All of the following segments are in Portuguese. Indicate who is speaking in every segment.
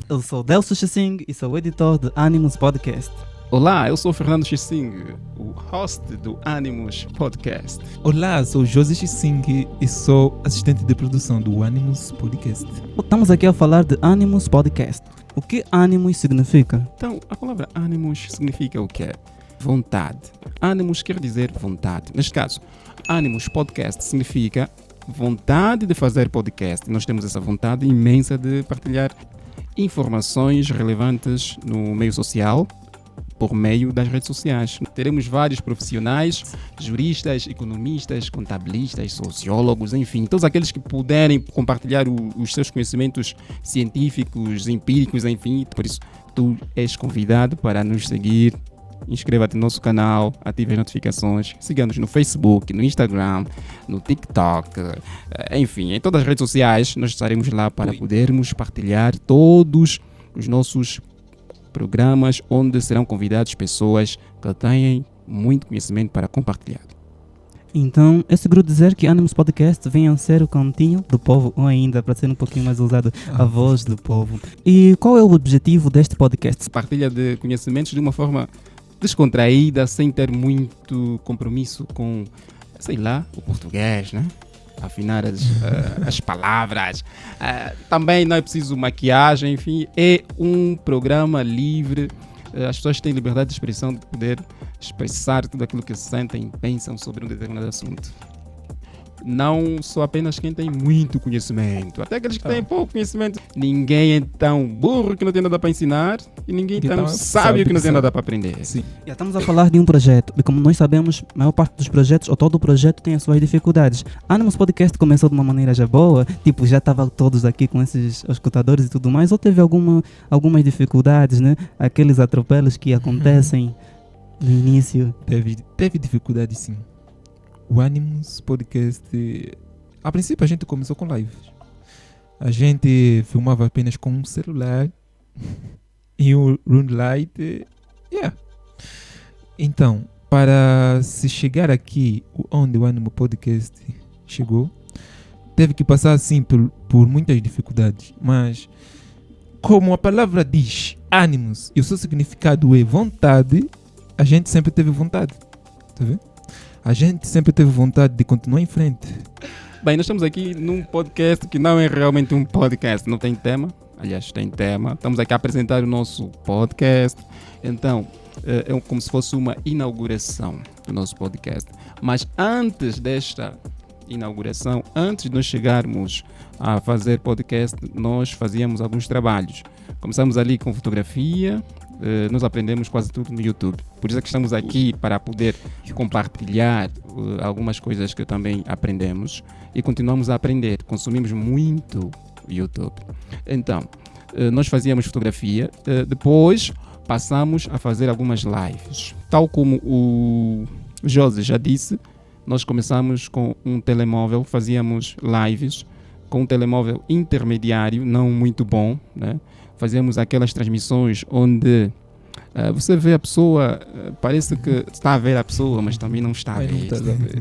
Speaker 1: eu sou Delcio Chissing e sou o editor do Animus Podcast.
Speaker 2: Olá, eu sou Fernando Chissing, o host do Animus Podcast.
Speaker 3: Olá, sou José Chissing e sou assistente de produção do Animus Podcast.
Speaker 1: Estamos aqui a falar de Animus Podcast. O que Animus significa?
Speaker 2: Então, a palavra Animus significa o quê? Vontade. Animus quer dizer vontade. Neste caso, Animus Podcast significa vontade de fazer podcast. Nós temos essa vontade imensa de partilhar informações relevantes no meio social por meio das redes sociais. Teremos vários profissionais, juristas, economistas, contabilistas, sociólogos, enfim, todos aqueles que puderem compartilhar os seus conhecimentos científicos, empíricos, enfim. Por isso, tu és convidado para nos seguir. Inscreva-te no nosso canal, ative as notificações, siga-nos no Facebook, no Instagram, no TikTok, enfim, em todas as redes sociais nós estaremos lá para podermos partilhar todos os nossos programas onde serão convidados pessoas que têm muito conhecimento para compartilhar.
Speaker 1: Então, é seguro dizer que Animus Podcast venha a ser o cantinho do povo, ou ainda, para ser um pouquinho mais usado, a voz do povo. E qual é o objetivo deste podcast?
Speaker 2: Partilha de conhecimentos de uma forma descontraída, sem ter muito compromisso com, sei lá, o português, né? Afinar as palavras. Também não é preciso maquiagem, enfim, é um programa livre. As pessoas têm liberdade de expressão, de poder expressar tudo aquilo que sentem e pensam sobre um determinado assunto. Não só apenas quem tem muito conhecimento, até aqueles que têm pouco conhecimento. Ninguém é tão burro que não tem nada para ensinar e ninguém é tão sábio que não tem nada para aprender.
Speaker 3: Sim.
Speaker 1: Já estamos a falar de um projeto e, como nós sabemos, a maior parte dos projetos, ou todo o projeto, tem as suas dificuldades. Animus Podcast começou de uma maneira já boa, tipo, já estavam todos aqui com esses escutadores e tudo mais, ou teve algumas dificuldades, né? Aqueles atropelos que acontecem no início.
Speaker 3: Teve dificuldade, sim. O Animus Podcast, a princípio a gente começou com lives. A gente filmava apenas com um celular e um room light. Então, para se chegar aqui onde o Animus Podcast chegou, teve que passar assim por muitas dificuldades. Mas, como a palavra diz Animus e o seu significado é vontade, a gente sempre teve vontade. Tá vendo? A gente sempre teve vontade de continuar em frente.
Speaker 2: Bem, nós estamos aqui num podcast que não é realmente um podcast, não tem tema. Aliás, tem tema. Estamos aqui a apresentar o nosso podcast. Então, é como se fosse uma inauguração do nosso podcast. Mas antes desta inauguração, antes de nós chegarmos a fazer podcast, nós fazíamos alguns trabalhos. Começamos ali com fotografia. Nós aprendemos quase tudo no YouTube. Por isso é que estamos aqui para poder compartilhar algumas coisas que também aprendemos e continuamos a aprender. Consumimos muito YouTube. Então, nós fazíamos fotografia, depois passamos a fazer algumas lives. Tal como o José já disse, nós começamos com um telemóvel, fazíamos lives com um telemóvel intermediário, não muito bom, né? Fazemos aquelas transmissões onde você vê a pessoa, parece que está a ver a pessoa, mas também não está a ver.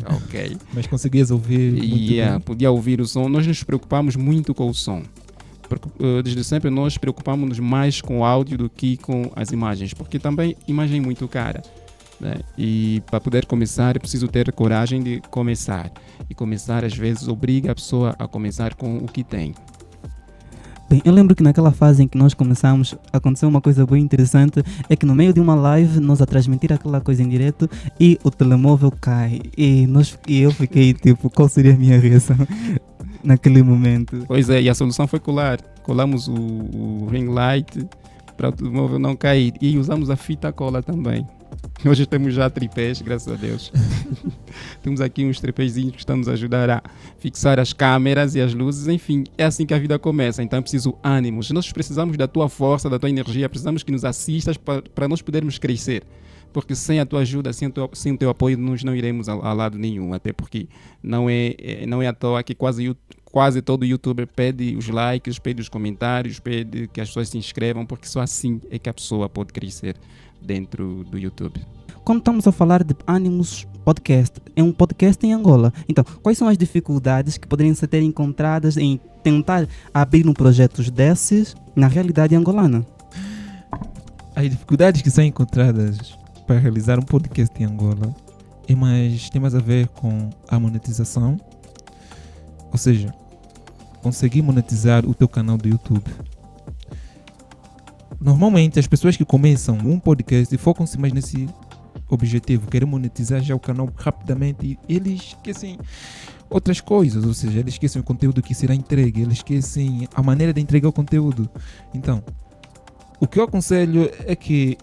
Speaker 2: Ok.
Speaker 3: Mas conseguias ouvir muito bem.
Speaker 2: Podia ouvir o som. Nós nos preocupamos muito com o som. Porque, desde sempre nós preocupamos-nos mais com o áudio do que com as imagens, porque também imagem é muito cara, né? E para poder começar é preciso ter coragem de começar. E começar às vezes obriga a pessoa a começar com o que tem.
Speaker 1: Bem, eu lembro que naquela fase em que nós começamos, aconteceu uma coisa bem interessante, é que no meio de uma live, nós a transmitir aquela coisa em direto e o telemóvel cai. E eu fiquei tipo, qual seria a minha reação naquele momento?
Speaker 2: Pois é, e a solução foi colar. Colamos o ring light para o telemóvel não cair e usamos a fita cola também. Hoje temos já tripés, graças a Deus. Temos aqui uns tripézinhos que estão nos a ajudar a fixar as câmeras e as luzes. Enfim, é assim que a vida começa. Então é preciso ânimos. Nós precisamos da tua força, da tua energia. Precisamos que nos assistas para nós podermos crescer. Porque sem a tua ajuda, sem o teu apoio, nós não iremos a lado nenhum. Até porque não é à toa que quase todo youtuber pede os likes, pede os comentários, pede que as pessoas se inscrevam. Porque só assim é que a pessoa pode crescer dentro do YouTube.
Speaker 1: quando estamos a falar de Animus Podcast, é um podcast em Angola. Então, quais são as dificuldades que poderiam ser encontradas em tentar abrir um projeto desses na realidade angolana?
Speaker 3: As dificuldades que são encontradas para realizar um podcast em Angola tem mais a ver com a monetização. Ou seja, conseguir monetizar o teu canal do YouTube. Normalmente, as pessoas que começam um podcast focam-se mais nesse objetivo, querem monetizar já o canal rapidamente e eles esquecem outras coisas, ou seja, eles esquecem o conteúdo que será entregue, eles esquecem a maneira de entregar o conteúdo. Então, o que eu aconselho é que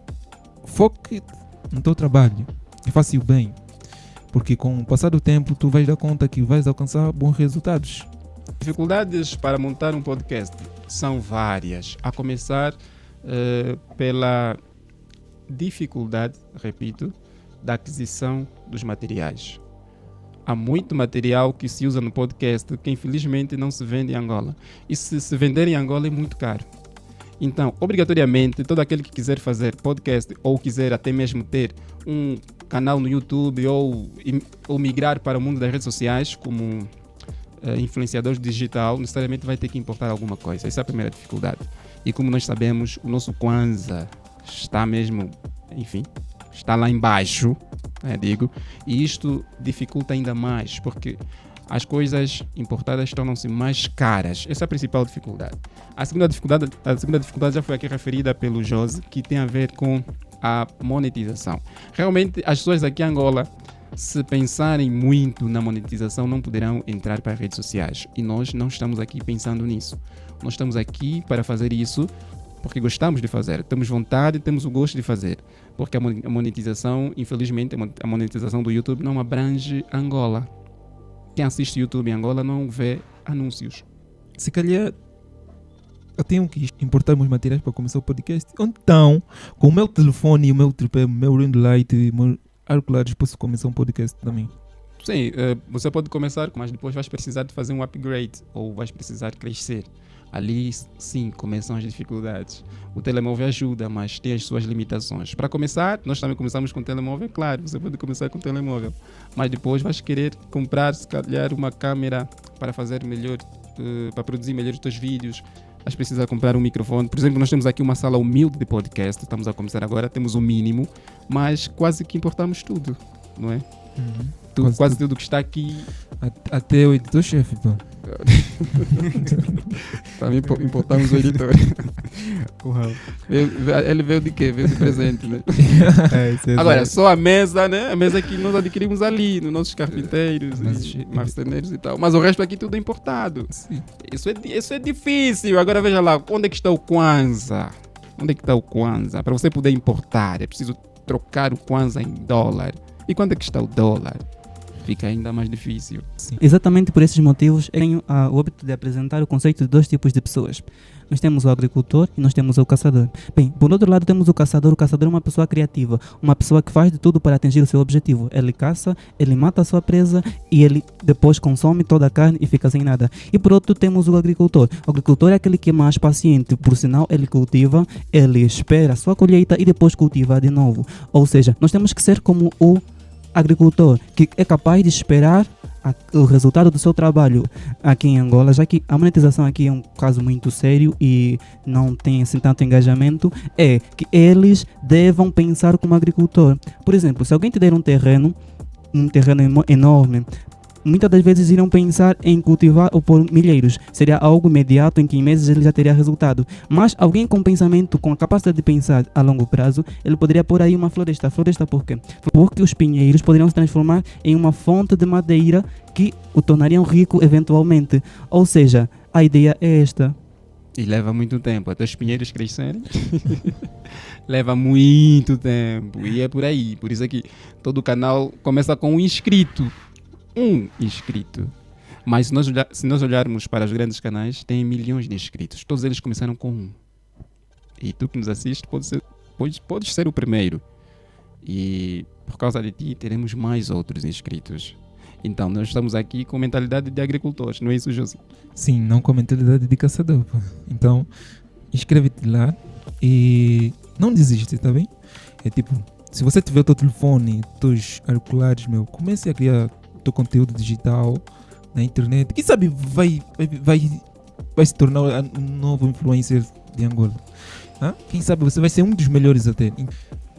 Speaker 3: foque no teu trabalho e faça o bem, porque com o passar do tempo tu vais dar conta que vais alcançar bons resultados.
Speaker 2: Dificuldades para montar um podcast são várias, a começar pela dificuldade, repito, da aquisição dos materiais. Há muito material que se usa no podcast que infelizmente não se vende em Angola. E se vender em Angola é muito caro. Então, obrigatoriamente, todo aquele que quiser fazer podcast ou quiser até mesmo ter um canal no YouTube ou migrar para o mundo das redes sociais como influenciador digital, necessariamente vai ter que importar alguma coisa. Essa é a primeira dificuldade. E como nós sabemos, o nosso Kwanza está mesmo, enfim, está lá embaixo, e isto dificulta ainda mais, porque as coisas importadas tornam-se mais caras. Essa é a principal dificuldade. A segunda dificuldade já foi aqui referida pelo Jose, que tem a ver com a monetização. Realmente, as pessoas aqui em Angola, se pensarem muito na monetização, não poderão entrar para as redes sociais. E nós não estamos aqui pensando nisso. Nós estamos aqui para fazer isso porque gostamos de fazer, temos vontade, temos o gosto de fazer. Porque a monetização, infelizmente, a monetização do YouTube não abrange Angola. Quem assiste YouTube em Angola não vê anúncios.
Speaker 3: Se calhar eu tenho que importar meus materiais para começar o podcast. Então, com o meu telefone, o meu tripé, o meu ring light e o meu auriculares, posso começar um podcast também.
Speaker 2: Sim, você pode começar, mas depois vais precisar de fazer um upgrade ou vais precisar crescer. Ali, sim, começam as dificuldades. O telemóvel ajuda, mas tem as suas limitações. Para começar, nós também começamos com o telemóvel, claro, você pode começar com o telemóvel. Mas depois vais querer comprar, se calhar, uma câmera para fazer melhor, para produzir melhor os teus vídeos. Vais precisar comprar um microfone. Por exemplo, nós temos aqui uma sala humilde de podcast, estamos a começar agora, temos o mínimo, mas quase que importamos tudo, não é? Quase tudo que está aqui.
Speaker 3: Até o editor-chefe, pô.
Speaker 2: Também importamos o editor. Ele veio de quê? Veio de presente, né? Agora, só a mesa, né? A mesa que nós adquirimos ali, nos nossos carpinteiros e marceneiros e tal. Mas o resto aqui tudo é importado. Sim. Isso é difícil. Agora veja lá, onde é que está o Kwanza? Onde é que está o Kwanza? Para você poder importar, é preciso trocar o Kwanza em dólar. E quanto é que está o dólar? Fica ainda mais difícil.
Speaker 1: Sim. Exatamente por esses motivos, eu tenho o hábito de apresentar o conceito de dois tipos de pessoas. Nós temos o agricultor e nós temos o caçador. Bem, por outro lado temos o caçador. O caçador é uma pessoa criativa, uma pessoa que faz de tudo para atingir o seu objetivo. Ele caça, ele mata a sua presa e ele depois consome toda a carne e fica sem nada. E por outro temos o agricultor. O agricultor é aquele que é mais paciente, por sinal ele cultiva, ele espera a sua colheita e depois cultiva de novo. Ou seja, nós temos que ser como o agricultor, que é capaz de esperar o resultado do seu trabalho aqui em Angola, já que a monetização aqui é um caso muito sério e não tem assim tanto engajamento, é que eles devam pensar como agricultor. Por exemplo, se alguém te der um terreno enorme, muitas das vezes irão pensar em cultivar ou por milheiros. Seria algo imediato em que em meses ele já teria resultado. Mas alguém com pensamento, com a capacidade de pensar a longo prazo, ele poderia pôr aí uma floresta. Floresta por quê? Porque os pinheiros poderiam se transformar em uma fonte de madeira que o tornariam rico eventualmente. Ou seja, a ideia é esta.
Speaker 2: E leva muito tempo, até os pinheiros crescerem. Leva muito tempo. E é por aí. Por isso é que todo o canal começa com um inscrito. Mas se nós olharmos para os grandes canais, tem milhões de inscritos. Todos eles começaram com um. E tu que nos assiste podes ser o primeiro. E por causa de ti teremos mais outros inscritos. Então nós estamos aqui com mentalidade de agricultores, não é isso, José?
Speaker 3: Sim, não com mentalidade de caçador. Pô. Então inscreve-te lá e não desiste, tá bem? É tipo, Se você tiver o teu telefone, teus auriculares, meu, comece a criar teu conteúdo digital na internet. Quem sabe vai se tornar um novo influencer de Angola. Quem sabe você vai ser um dos melhores até.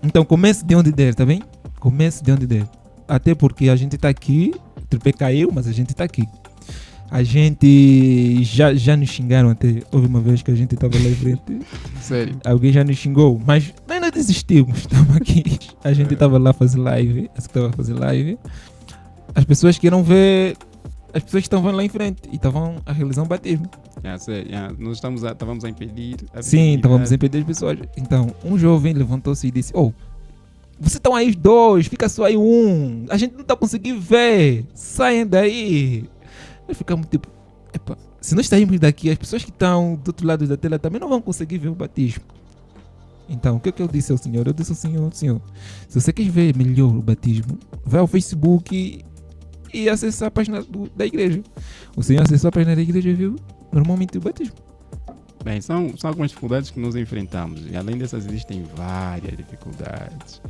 Speaker 3: Então comece de onde der, tá bem? Comece de onde der. Até porque a gente tá aqui, o tripé caiu, mas a gente tá aqui. A gente já nos xingaram até. Houve uma vez que a gente tava lá em frente.
Speaker 2: Sério.
Speaker 3: Alguém já nos xingou, mas nós não desistimos. Estamos aqui. A gente tava lá a fazer live. As pessoas queriam ver. As pessoas que estavam lá em frente e estavam a realizar um batismo.
Speaker 2: Nós estávamos a impedir.
Speaker 3: Sim, estávamos a impedir as pessoas. Então, um jovem levantou-se e disse: vocês estão aí os dois, fica só aí um. A gente não está conseguindo ver. Saiam daí. Nós ficamos tipo: epa, se nós sairmos daqui, as pessoas que estão do outro lado da tela também não vão conseguir ver o batismo. Então, o que eu disse ao senhor? Eu disse ao senhor: se você quer ver melhor o batismo, vai ao Facebook e acessar a página da igreja. O senhor acessou a página da igreja e viu normalmente o batismo.
Speaker 2: Bem, são algumas dificuldades que nós enfrentamos. E além dessas, existem várias dificuldades.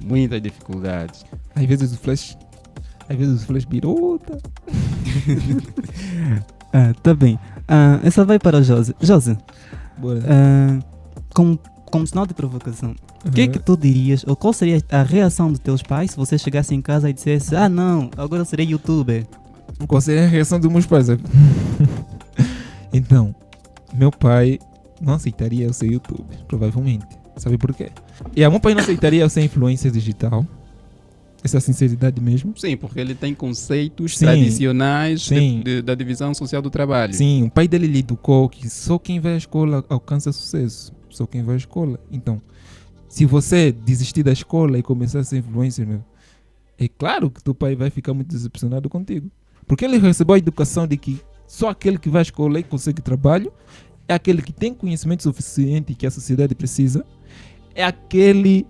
Speaker 2: Muitas dificuldades.
Speaker 3: Às vezes o flash birota.
Speaker 1: Tá bem. Essa vai para o José. José,
Speaker 3: Bora.
Speaker 1: como sinal de provocação, o que é que tu dirias, ou qual seria a reação dos teus pais se você chegasse em casa e dissesse: não, agora eu serei youtuber?
Speaker 3: Qual seria a reação dos meus pais? Então, meu pai não aceitaria eu ser youtuber, provavelmente. Sabe por quê? Meu pai não aceitaria eu ser influencer digital. Essa é a sinceridade mesmo.
Speaker 2: Sim, porque ele tem conceitos tradicionais da divisão social do trabalho.
Speaker 3: Sim, o pai dele lhe educou que só quem vai à escola alcança sucesso. Só quem vai à escola. Então, se você desistir da escola e começar a ser influencer, é claro que teu pai vai ficar muito decepcionado contigo. Porque ele recebeu a educação de que só aquele que vai à escola e consegue trabalho, é aquele que tem conhecimento suficiente que a sociedade precisa, é aquele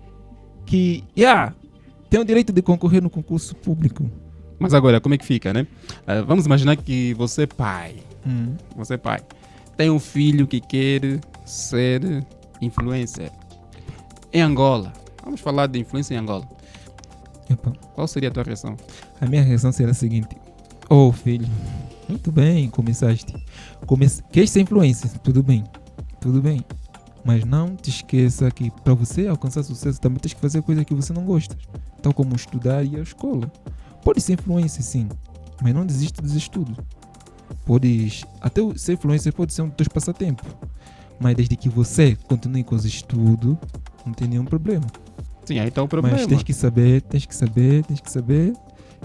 Speaker 3: que tem o direito de concorrer no concurso público.
Speaker 2: Mas agora, como é que fica, né? Vamos imaginar que você é pai. Você é pai. Tem um filho que quer ser influencer. Em Angola. Vamos falar de influência em Angola.
Speaker 3: Epa.
Speaker 2: Qual seria a tua reação?
Speaker 3: A minha reação seria a seguinte: filho, muito bem, começaste. Queres ser influencer? Tudo bem. Mas não te esqueça que para você alcançar sucesso também tens que fazer coisas que você não gosta. Tal como estudar e ir à escola. Pode ser influencer, sim, mas não desista dos estudos. Até ser influencer pode ser um dos teus passatempos. Mas desde que você continue com os estudos, não tem nenhum problema.
Speaker 2: Sim, aí está o problema.
Speaker 3: Mas tens que saber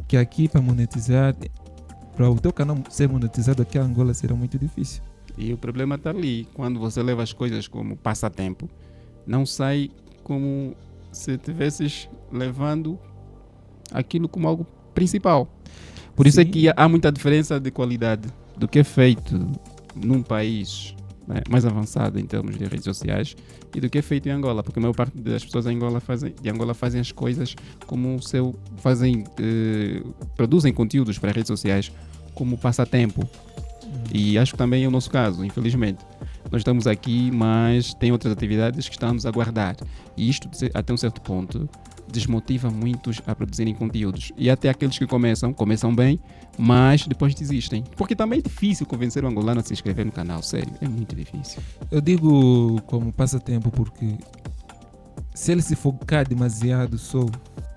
Speaker 3: que aqui para monetizar, para o teu canal ser monetizado aqui em Angola será muito difícil.
Speaker 2: E o problema está ali. Quando você leva as coisas como passatempo, não sai como se estivesses levando aquilo como algo principal. Por isso é que há muita diferença de qualidade do que é feito num país mais avançado em termos de redes sociais e do que é feito em Angola, porque a maior parte das pessoas em Angola fazem as coisas como produzem conteúdos para redes sociais como passatempo. E acho que também é o nosso caso, infelizmente. Nós estamos aqui, mas tem outras atividades que estamos a guardar. E isto, até um certo ponto, desmotiva muitos a produzirem conteúdos. E até aqueles que começam bem, mas depois desistem. Porque também é difícil convencer o angolano a se inscrever no canal, sério. É muito difícil.
Speaker 3: Eu digo como passatempo porque se ele se focar demasiado só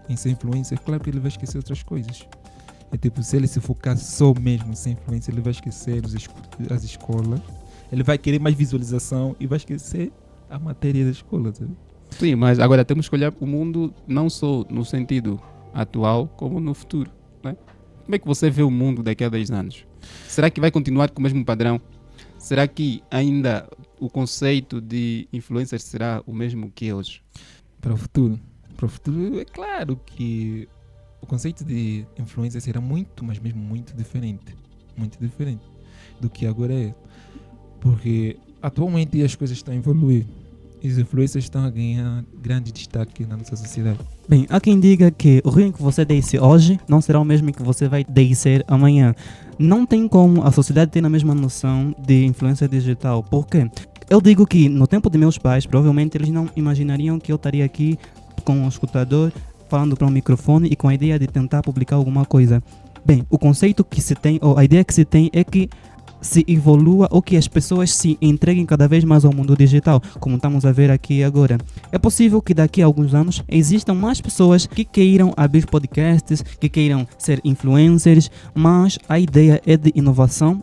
Speaker 3: em ser influencer, claro que ele vai esquecer outras coisas. É tipo, se ele se focar só mesmo em ser influencer, ele vai esquecer as escolas. Ele vai querer mais visualização e vai esquecer a matéria da escola, sabe?
Speaker 2: Sim, mas agora temos que olhar o mundo não só no sentido atual, como no futuro, né? Como é que você vê o mundo daqui a 10 anos? Será que vai continuar com o mesmo padrão? Será que ainda o conceito de influencer será o mesmo que hoje?
Speaker 3: Para o futuro é claro que o conceito de influencer será muito, mas mesmo muito diferente do que agora é. Porque atualmente as coisas estão a evoluir. E os influencers estão a ganhar grande destaque na nossa sociedade.
Speaker 1: Bem, há quem diga que o rio que você desce hoje não será o mesmo que você vai descer amanhã. Não tem como a sociedade ter a mesma noção de influência digital. Por quê? Eu digo que no tempo de meus pais, provavelmente eles não imaginariam que eu estaria aqui com o escutador falando para um microfone e com a ideia de tentar publicar alguma coisa. Bem, o conceito que se tem, ou a ideia que se tem é que se evolua ou que as pessoas se entreguem cada vez mais ao mundo digital, como estamos a ver aqui agora. É possível que daqui a alguns anos existam mais pessoas que queiram abrir podcasts, que queiram ser influencers, mas a ideia é de inovação,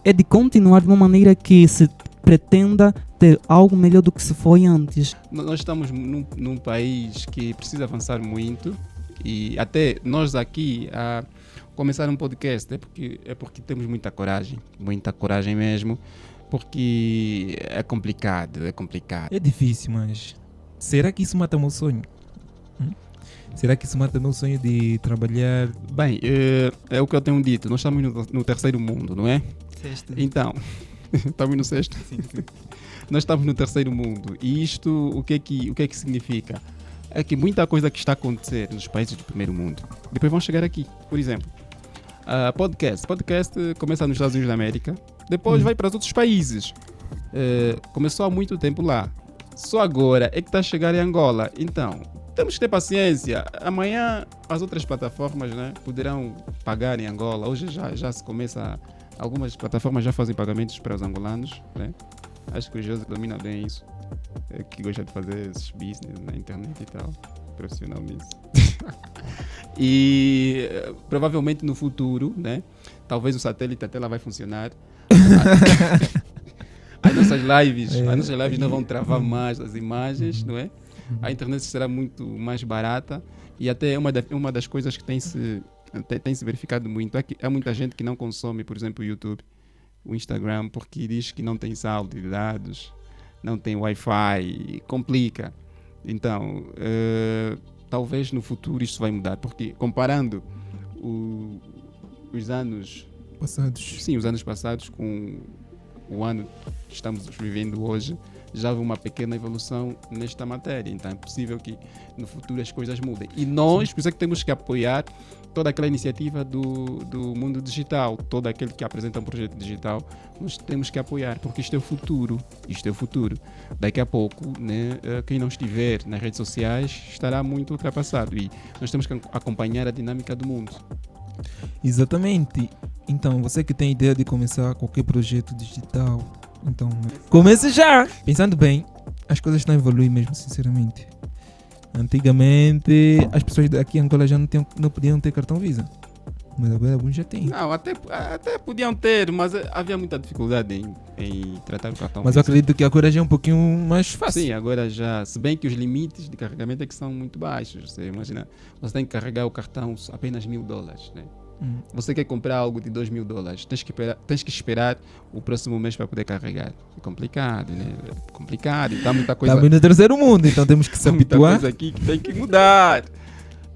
Speaker 1: é de continuar de uma maneira que se pretenda ter algo melhor do que se foi antes.
Speaker 2: Nós estamos num país que precisa avançar muito e até nós aqui a começar um podcast é porque temos muita coragem mesmo, porque é complicado.
Speaker 3: É difícil, mas será que isso mata o meu sonho? Será que isso mata o meu sonho de trabalhar?
Speaker 2: Bem, é o que eu tenho dito, nós estamos no terceiro mundo, não é?
Speaker 1: Sexto.
Speaker 2: Então, estamos no sexto?
Speaker 1: Sim.
Speaker 2: Nós estamos no terceiro mundo e isto o que é que significa? É que muita coisa que está a acontecer nos países do primeiro mundo depois vão chegar aqui. Por exemplo, podcast começa nos Estados Unidos da América, depois vai para os outros países. Começou há muito tempo lá, só agora é que está a chegar em Angola. Então temos que ter paciência. Amanhã as outras plataformas, né, poderão pagar em Angola. Hoje já se começa, algumas plataformas já fazem pagamentos para os angolanos, né? Acho que o José domina bem isso, que gosta de fazer esses business na internet e tal, profissional nisso. E provavelmente no futuro, né, talvez o satélite até lá vai funcionar. As nossas lives não vão travar mais as imagens, não é? A internet será muito mais barata e até uma das coisas que tem se verificado muito é que há muita gente que não consome, por exemplo, o YouTube, o Instagram, porque diz que não tem saldo de dados, não tem Wi-Fi, complica. Então, talvez no futuro isto vai mudar, porque comparando os anos passados com o ano que estamos vivendo hoje, já houve uma pequena evolução nesta matéria. Então é possível que no futuro as coisas mudem. E nós, por isso é que temos que apoiar toda aquela iniciativa do mundo digital, todo aquele que apresenta um projeto digital, nós temos que apoiar, porque isto é o futuro. Daqui a pouco, né, quem não estiver nas redes sociais estará muito ultrapassado e nós temos que acompanhar a dinâmica do mundo.
Speaker 3: Exatamente. Então, você que tem ideia de começar qualquer projeto digital, então comece já! Pensando bem, as coisas estão a evoluir mesmo, sinceramente. Antigamente, as pessoas daqui em Angola já não podiam ter cartão Visa. Mas agora alguns já têm.
Speaker 2: Não, até podiam ter, mas havia muita dificuldade em tratar o cartão
Speaker 3: Mas
Speaker 2: Visa.
Speaker 3: eu acredito que agora já é um pouquinho mais fácil.
Speaker 2: Sim, agora já, se bem que os limites de carregamento é que são muito baixos. Você imagina, você tem que carregar o cartão apenas $1.000, né? Você quer comprar algo de $2.000, tens que esperar o próximo mês para poder carregar. É complicado, né? É complicado, então muita coisa.
Speaker 3: Estamos no terceiro mundo, então temos que se
Speaker 2: muita
Speaker 3: habituar.
Speaker 2: coisa aqui que tem que mudar.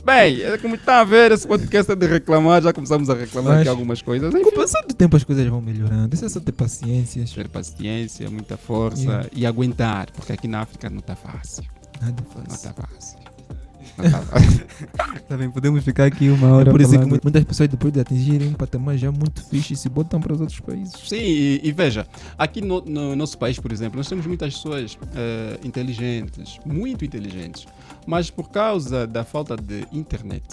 Speaker 2: Bem, como está a ver, esse podcast é de reclamar, já começamos a reclamar
Speaker 3: Mas
Speaker 2: aqui algumas coisas.
Speaker 3: Com
Speaker 2: Enfim,
Speaker 3: o passar do tempo as coisas vão melhorando. Isso é só ter paciência.
Speaker 2: ter paciência, muita força e aguentar, porque aqui na África não está fácil.
Speaker 3: Nada
Speaker 2: Não
Speaker 3: fácil.
Speaker 2: está fácil. Não tá fácil.
Speaker 1: Tá bem, podemos ficar aqui uma hora
Speaker 3: É por isso que
Speaker 1: falando.
Speaker 3: muitas pessoas, depois de atingirem um patamar já muito fixe, se botam para os outros países.
Speaker 2: Sim, e veja, aqui no nosso país, por exemplo, nós temos muitas pessoas inteligentes, muito inteligentes, mas por causa da falta de internet,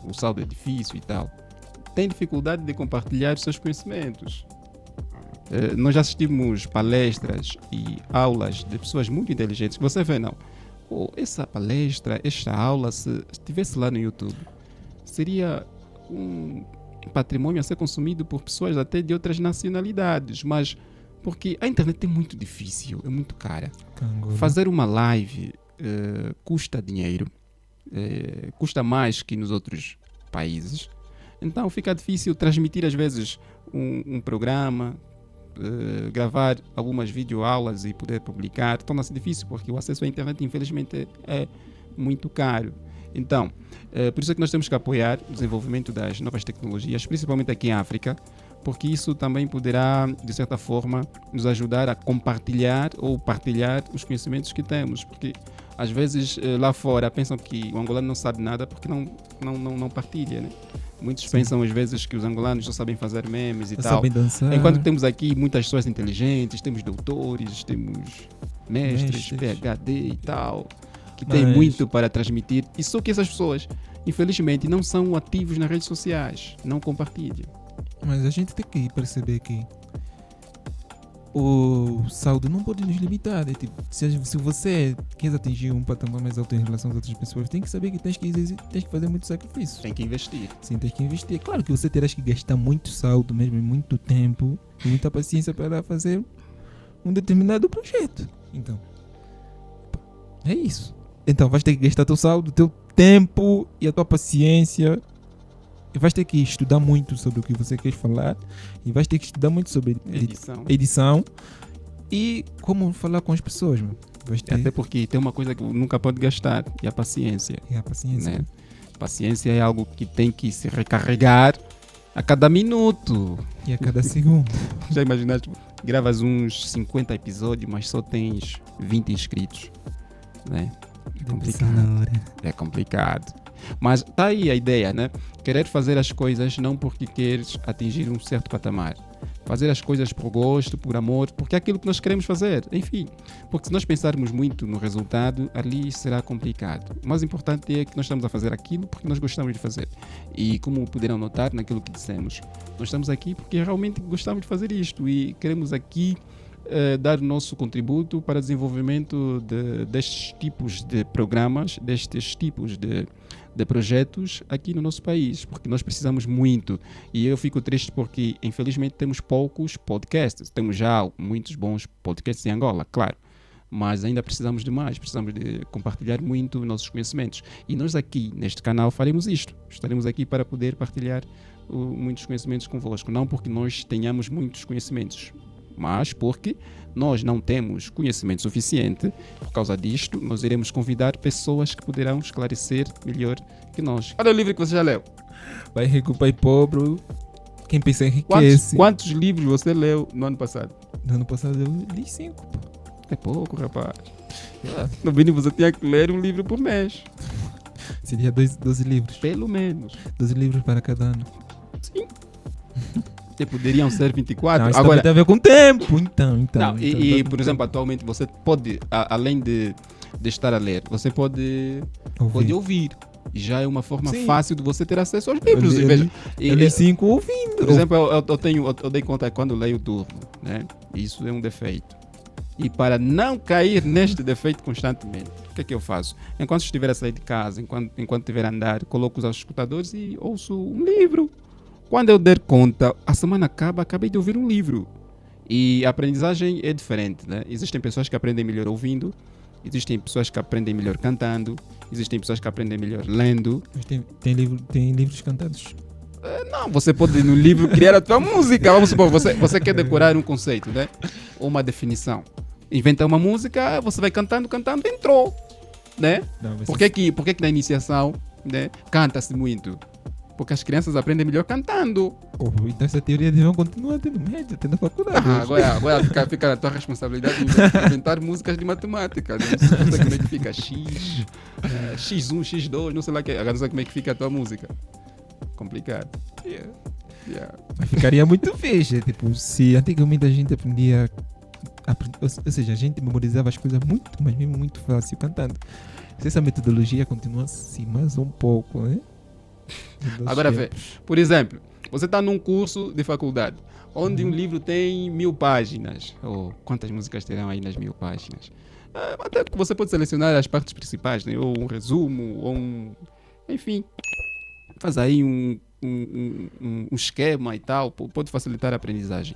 Speaker 2: o saldo é difícil e tal, têm dificuldade de compartilhar os seus conhecimentos. Nós já assistimos palestras e aulas de pessoas muito inteligentes que você vê, não. Essa palestra, esta aula, se estivesse lá no YouTube, seria um patrimônio a ser consumido por pessoas até de outras nacionalidades, mas porque a internet é muito difícil, é muito cara.
Speaker 3: Angola.
Speaker 2: Fazer uma live custa dinheiro, custa mais que nos outros países, então fica difícil transmitir às vezes um programa, gravar algumas videoaulas e poder publicar, torna-se difícil porque o acesso à internet infelizmente é muito caro. Então, por isso é que nós temos que apoiar o desenvolvimento das novas tecnologias, principalmente aqui em África, porque isso também poderá, de certa forma, nos ajudar a compartilhar ou partilhar os conhecimentos que temos, porque às vezes lá fora pensam que o angolano não sabe nada porque não partilha, né? Muitos pensam às vezes que os angolanos só sabem fazer memes e
Speaker 3: Já
Speaker 2: tal.
Speaker 3: sabem dançar.
Speaker 2: Enquanto temos aqui muitas pessoas inteligentes, temos doutores, temos mestres, PhD e tal, que têm
Speaker 3: Mas-
Speaker 2: muito para transmitir, e só que essas pessoas, infelizmente, não são ativos nas redes sociais, não compartilham.
Speaker 3: Mas a gente tem que perceber que o saldo não pode nos limitar. É tipo, se você quer atingir um patamar mais alto em relação às outras pessoas, tem que saber que tens que fazer muito sacrifício.
Speaker 2: Tem que investir.
Speaker 3: Sim, tens que investir. Claro que você terás que gastar muito saldo mesmo, e muito tempo e muita paciência para fazer um determinado projeto. Então, é isso. Então vais ter que gastar teu saldo, teu tempo e a tua paciência. E vais ter que estudar muito sobre o que você quer falar. E vais ter que estudar muito sobre edição e como falar com as pessoas, meu. Vais ter
Speaker 2: Até porque tem uma coisa que nunca pode gastar, e a paciência.
Speaker 3: e a paciência.
Speaker 2: Né? Paciência é algo que tem que se recarregar a cada minuto.
Speaker 3: E a cada segundo.
Speaker 2: Já imaginaste? Gravas uns 50 episódios, mas só tens 20 inscritos. Né? É complicado. É complicado. Mas tá aí a ideia, né? Querer fazer as coisas não porque queres atingir um certo patamar. Fazer as coisas por gosto, por amor, porque é aquilo que nós queremos fazer. Enfim, porque se nós pensarmos muito no resultado, ali será complicado. O mais importante é que nós estamos a fazer aquilo porque nós gostamos de fazer. E como puderam notar naquilo que dissemos, nós estamos aqui porque realmente gostamos de fazer isto e queremos aqui dar o nosso contributo para o desenvolvimento destes tipos de programas, destes tipos de projetos aqui no nosso país, porque nós precisamos muito. E eu fico triste porque, infelizmente, temos poucos podcasts. Temos já muitos bons podcasts em Angola, claro, mas ainda precisamos de mais, precisamos de compartilhar muito nossos conhecimentos. E nós aqui, neste canal, faremos isto. Estaremos aqui para poder partilhar muitos conhecimentos convosco. Não porque nós tenhamos muitos conhecimentos, mas porque nós não temos conhecimento suficiente. Por causa disto, nós iremos convidar pessoas que poderão esclarecer melhor que nós. Olha o livro que você já leu.
Speaker 3: Vai rico, pai pobre. Quem pensa enriquece.
Speaker 2: Quantos livros você leu no ano passado?
Speaker 3: No ano passado eu li 5.
Speaker 2: É pouco, rapaz. No mínimo você tinha que ler um livro por mês.
Speaker 3: Seria 12 livros.
Speaker 2: Pelo menos.
Speaker 3: 12 livros para cada ano.
Speaker 2: Sim. Poderiam ser 24.
Speaker 3: Não, isso
Speaker 2: Agora,
Speaker 3: também tem a ver com o tempo. Então.
Speaker 2: por exemplo, atualmente você pode, além de estar a ler, você pode ouvir. E já é uma forma
Speaker 3: Sim.
Speaker 2: fácil de você ter acesso aos livros.
Speaker 3: Eu li 5 ouvindo.
Speaker 2: Por exemplo, eu dei conta quando leio turno, né? Isso é um defeito. E para não cair neste defeito constantemente, o que é que eu faço? Enquanto estiver a sair de casa, enquanto estiver a andar, coloco os escutadores e ouço um livro. Quando eu der conta, a semana acabei de ouvir um livro. E a aprendizagem é diferente, né? Existem pessoas que aprendem melhor ouvindo, existem pessoas que aprendem melhor cantando, existem pessoas que aprendem melhor lendo.
Speaker 3: Mas tem livros cantados.
Speaker 2: Não, você pode no livro criar a tua música. Vamos supor, você quer decorar um conceito, né? Ou uma definição. Inventa uma música, você vai cantando, entrou, né?
Speaker 3: Não, mas
Speaker 2: Por que na iniciação, né, canta-se muito? Porque as crianças aprendem melhor cantando.
Speaker 3: então essa teoria deviam continuar tendo média, tendo faculdade.
Speaker 2: Agora fica a tua responsabilidade de inventar músicas de matemática. Não sei como é que fica X, X1, X2, não sei lá que. Agora não sei como é que fica a tua música. Complicado. Yeah.
Speaker 3: Mas ficaria muito fixe. Tipo, se antigamente a gente aprendia. Ou seja, a gente memorizava as coisas muito, mas mesmo muito fácil cantando. Se essa metodologia continuasse mais um pouco, né?
Speaker 2: Agora vê, por exemplo, você está num curso de faculdade onde um livro tem 1000 páginas. Ou quantas músicas terão aí nas 1000 páginas? Até que você pode selecionar as partes principais, né? Ou um resumo, ou enfim, faz aí um esquema e tal, pode facilitar a aprendizagem.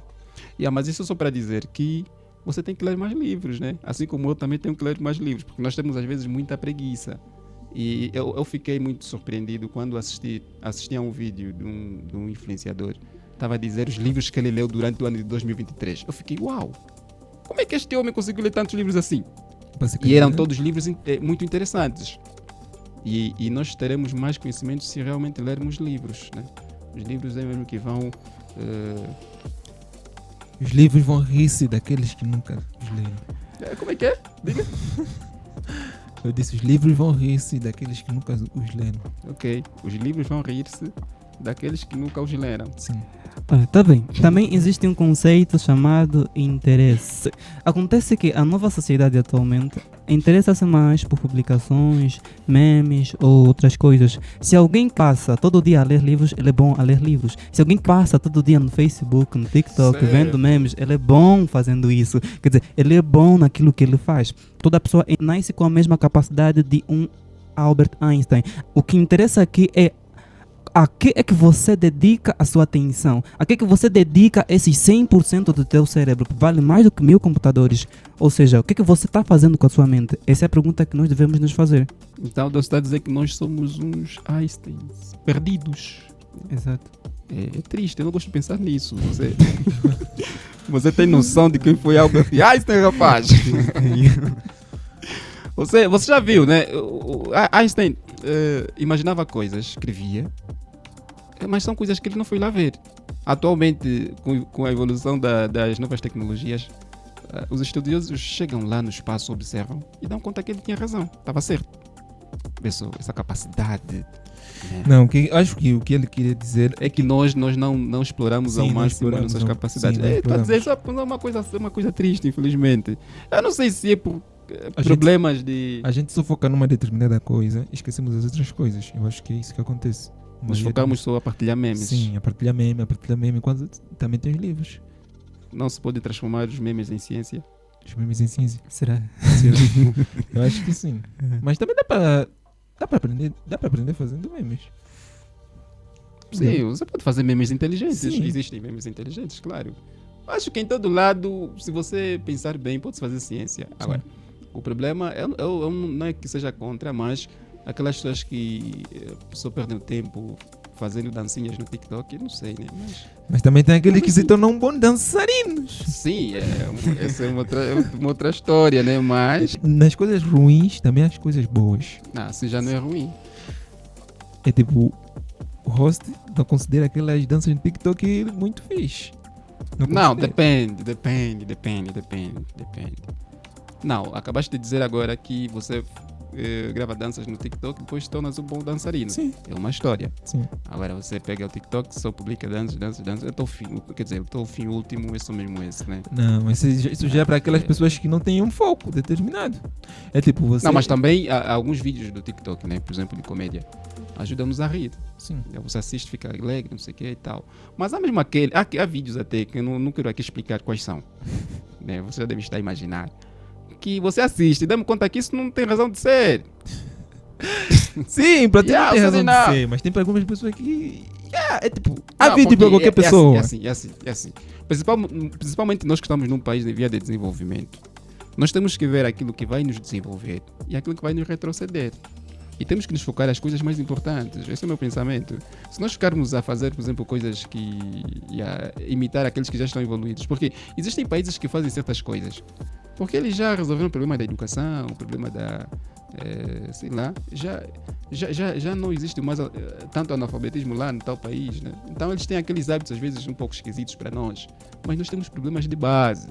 Speaker 2: Mas isso só para dizer que você tem que ler mais livros, né? Assim como eu também tenho que ler mais livros, porque nós temos às vezes muita preguiça. E eu fiquei muito surpreendido quando assisti a um vídeo de um influenciador. Estava a dizer os livros que ele leu durante o ano de 2023. Eu fiquei, uau! Como é que este homem conseguiu ler tantos livros assim? E eram todos livros muito interessantes. E nós teremos mais conhecimento se realmente lermos livros, né? Os livros é mesmo que vão...
Speaker 3: Os livros vão rir-se daqueles que nunca os leram.
Speaker 2: Como é que é? Diga.
Speaker 3: Eu disse, os livros vão rir-se daqueles que nunca os leram.
Speaker 2: Ok, os livros vão rir-se daqueles que nunca os leram.
Speaker 3: Sim.
Speaker 1: Tá bem. Também existe um conceito chamado interesse. Acontece que a nova sociedade atualmente interessa-se mais por publicações, memes ou outras coisas. Se alguém passa todo dia a ler livros, ele é bom a ler livros. Se alguém passa todo dia no Facebook, no TikTok,
Speaker 2: Certo.
Speaker 1: vendo memes, ele é bom fazendo isso. Quer dizer, ele é bom naquilo que ele faz. Toda pessoa nasce com a mesma capacidade de um Albert Einstein. O que interessa aqui é a que é que você dedica a sua atenção? A que é que você dedica esses 100% do teu cérebro? Vale mais do que 1000 computadores. Ou seja, o que é que você está fazendo com a sua mente? Essa é a pergunta que nós devemos nos fazer.
Speaker 2: Então, você está a dizer que nós somos uns Einsteins perdidos.
Speaker 1: Exato.
Speaker 2: É triste, eu não gosto de pensar nisso. Você tem noção de quem foi Albert Einstein, rapaz? Você já viu, né? Einstein imaginava coisas, escrevia, mas são coisas que ele não foi lá ver. Atualmente, com a evolução das novas tecnologias, os estudiosos chegam lá no espaço, observam e dão conta que ele tinha razão, estava certo. Essa capacidade. Né?
Speaker 3: Não, acho que o que ele queria dizer
Speaker 2: É que nós não exploramos
Speaker 3: Sim,
Speaker 2: ao
Speaker 3: não
Speaker 2: máximo as
Speaker 3: exploramos,
Speaker 2: nossas
Speaker 3: não.
Speaker 2: capacidades.
Speaker 3: Sim, não
Speaker 2: Estou a dizer
Speaker 3: exploramos.
Speaker 2: só uma coisa triste, infelizmente. Eu não sei se é por
Speaker 3: A
Speaker 2: problemas de...
Speaker 3: a gente só foca numa determinada coisa e esquecemos as outras coisas. Eu acho que é isso que acontece.
Speaker 2: Nos focamos só a partilhar memes.
Speaker 3: Sim, a partilhar meme, quando também tem os livros.
Speaker 2: Não se pode transformar os memes em ciência.
Speaker 3: Os memes em ciência.
Speaker 1: Será?
Speaker 3: Eu acho que sim. Mas também dá para aprender fazendo memes.
Speaker 2: Sim, você pode fazer memes inteligentes.
Speaker 3: Sim.
Speaker 2: Existem memes inteligentes, claro. Acho que em todo lado, se você pensar bem, pode fazer ciência. Agora, o problema não é que seja contra, mas aquelas pessoas que só perdem o tempo fazendo dancinhas no TikTok, eu não sei, né?
Speaker 3: Mas também tem aqueles que se tornam bons dançarinos.
Speaker 2: Sim, essa é uma outra história, né? Mas,
Speaker 3: Nas coisas ruins, também há as coisas boas.
Speaker 2: assim já não é ruim.
Speaker 3: É tipo, o host não considera aquelas danças no TikTok muito fixe.
Speaker 2: Não,
Speaker 3: considera.
Speaker 2: depende. Não, acabaste de dizer agora que você grava danças no TikTok e depois tornas um bom dançarino.
Speaker 3: Sim,
Speaker 2: É uma história.
Speaker 3: sim.
Speaker 2: Agora você pega o TikTok, só publica danças. Até o fim, quer dizer, até o fim último é só mesmo esse, né?
Speaker 3: Não, mas isso já é para aquelas pessoas que não têm um foco determinado. É tipo, você...
Speaker 2: Não, mas também há alguns vídeos do TikTok, né? Por exemplo, de comédia. Ajudam-nos a rir.
Speaker 3: Sim.
Speaker 2: Você assiste, fica alegre, não sei o que e tal. Mas há mesmo há vídeos até que eu não quero aqui explicar quais são. Né? Você já deve estar a imaginar. Que você assiste e dá-me conta que isso não tem razão de ser.
Speaker 3: Sim, para ti não tem
Speaker 2: você
Speaker 3: razão de
Speaker 2: não.
Speaker 3: ser, mas tem para algumas pessoas que... é tipo, há
Speaker 2: Não,
Speaker 3: vídeo para
Speaker 2: porque
Speaker 3: qualquer pessoa.
Speaker 2: É assim. Principalmente nós que estamos num país de via de desenvolvimento. Nós temos que ver aquilo que vai nos desenvolver e aquilo que vai nos retroceder. E temos que nos focar nas coisas mais importantes. Esse é o meu pensamento. Se nós ficarmos a fazer, por exemplo, coisas e a imitar aqueles que já estão evoluídos, porque existem países que fazem certas coisas, porque eles já resolveram o problema da educação, o problema da... sei lá, já não existe mais tanto analfabetismo lá no tal país, né? Então eles têm aqueles hábitos às vezes um pouco esquisitos para nós, mas nós temos problemas de base.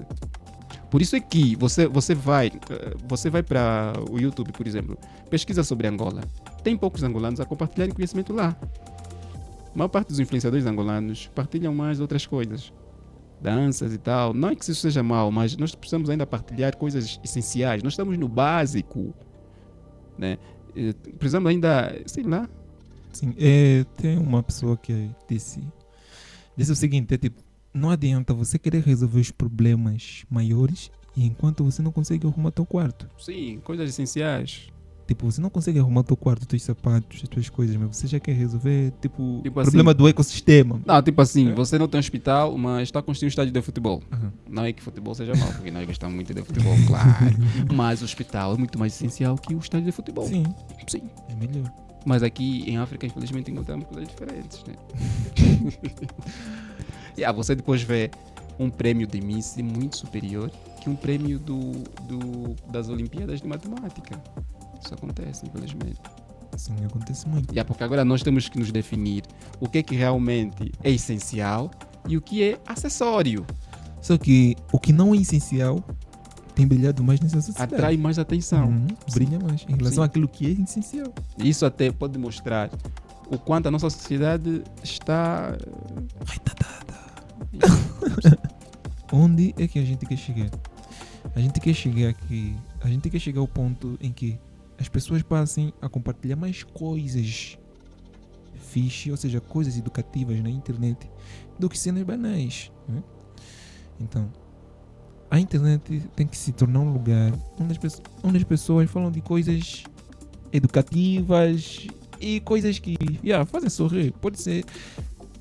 Speaker 2: Por isso é que você vai para o YouTube, por exemplo, pesquisa sobre Angola. Tem poucos angolanos a compartilharem conhecimento lá. A maior parte dos influenciadores angolanos partilham mais outras coisas. Danças e tal. Não é que isso seja mau, mas nós precisamos ainda partilhar coisas essenciais. Nós estamos no básico. Né? Precisamos ainda, sei lá.
Speaker 3: Sim, tem uma pessoa que disse o seguinte, é tipo, não adianta você querer resolver os problemas maiores e enquanto você não consegue arrumar teu quarto.
Speaker 2: Sim, coisas essenciais.
Speaker 3: Tipo, você não consegue arrumar teu quarto, teus sapatos, as tuas coisas, mas você já quer resolver, tipo
Speaker 2: Tipo
Speaker 3: problema
Speaker 2: assim.
Speaker 3: do ecossistema.
Speaker 2: Não, tipo assim, você não tem um hospital, mas está construindo um estádio de futebol.
Speaker 3: Uhum.
Speaker 2: Não é que futebol seja mau, porque nós gostamos muito de futebol, claro. Mas o hospital é muito mais essencial que o estádio de futebol.
Speaker 3: Sim,
Speaker 2: Sim.
Speaker 3: é melhor.
Speaker 2: Mas aqui em África, infelizmente, encontramos coisas diferentes, né? Você depois vê um prêmio de Miss muito superior que um prêmio das Olimpíadas de Matemática. Isso acontece, infelizmente.
Speaker 3: Sim, acontece muito.
Speaker 2: Porque agora nós temos que nos definir o que é que realmente é essencial e o que é acessório.
Speaker 3: Só que o que não é essencial tem brilhado mais nessa sociedade.
Speaker 2: Atrai mais atenção.
Speaker 3: Uhum, brilha mais em relação
Speaker 2: Sim.
Speaker 3: àquilo que é essencial.
Speaker 2: Isso até pode mostrar o quanto a nossa sociedade está
Speaker 3: Ai, tá dada. onde é que a gente quer chegar? A gente quer chegar aqui, a gente quer chegar ao ponto em que as pessoas passem a compartilhar mais coisas fixe, ou seja, coisas educativas na internet, do que cenas banais, né? Então, a internet tem que se tornar um lugar onde as pessoas falam de coisas educativas e coisas que fazem sorrir. Pode ser,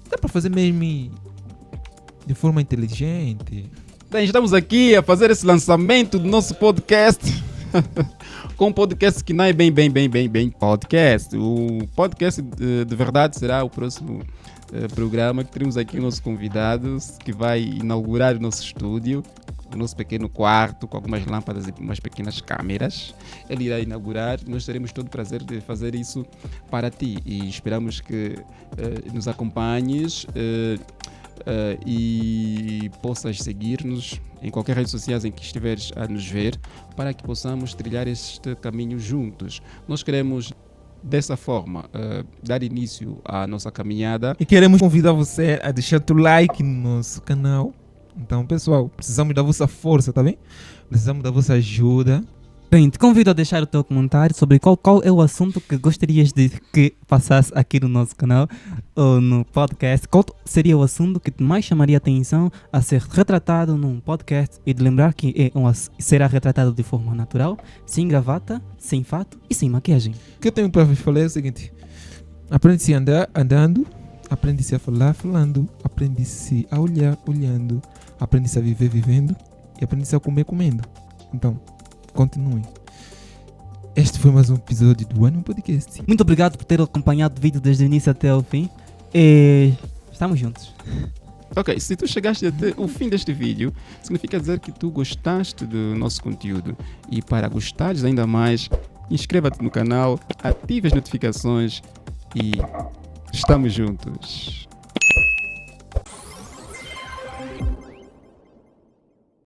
Speaker 3: dá para fazer mesmo de forma inteligente.
Speaker 2: Bem, estamos aqui a fazer esse lançamento do nosso podcast. Com um podcast que não é bem podcast. O podcast de verdade será o próximo programa que teremos aqui o nosso convidado que vai inaugurar o nosso estúdio, o nosso pequeno quarto com algumas lâmpadas e umas pequenas câmeras. Ele irá inaugurar, nós teremos todo o prazer de fazer isso para ti e esperamos que nos acompanhes e possas seguir-nos em qualquer rede social em que estiveres a nos ver, para que possamos trilhar este caminho juntos. Nós queremos dessa forma dar início à nossa caminhada
Speaker 3: e queremos convidar você a deixar o like no nosso canal. Então, pessoal, precisamos da vossa força, tá bem? Precisamos da vossa ajuda.
Speaker 1: Bem, te convido a deixar o teu comentário sobre qual é o assunto que gostarias de que passasse aqui no nosso canal ou no podcast. Qual seria o assunto que mais chamaria a atenção a ser retratado num podcast, e de lembrar que será retratado de forma natural, sem gravata, sem fato e sem maquiagem.
Speaker 3: O que eu tenho para vos falar é o seguinte: aprende-se a andar andando, aprende-se a falar falando, aprende-se a olhar olhando, aprende-se a viver vivendo e aprende-se a comer comendo. Então, continuem. Este foi mais um episódio do Animo Podcast.
Speaker 1: Muito obrigado por ter acompanhado o vídeo desde o início até o fim. E estamos juntos.
Speaker 2: Ok, se tu chegaste até o fim deste vídeo, significa dizer que tu gostaste do nosso conteúdo. E para gostares ainda mais, inscreva-te no canal, ative as notificações e estamos juntos.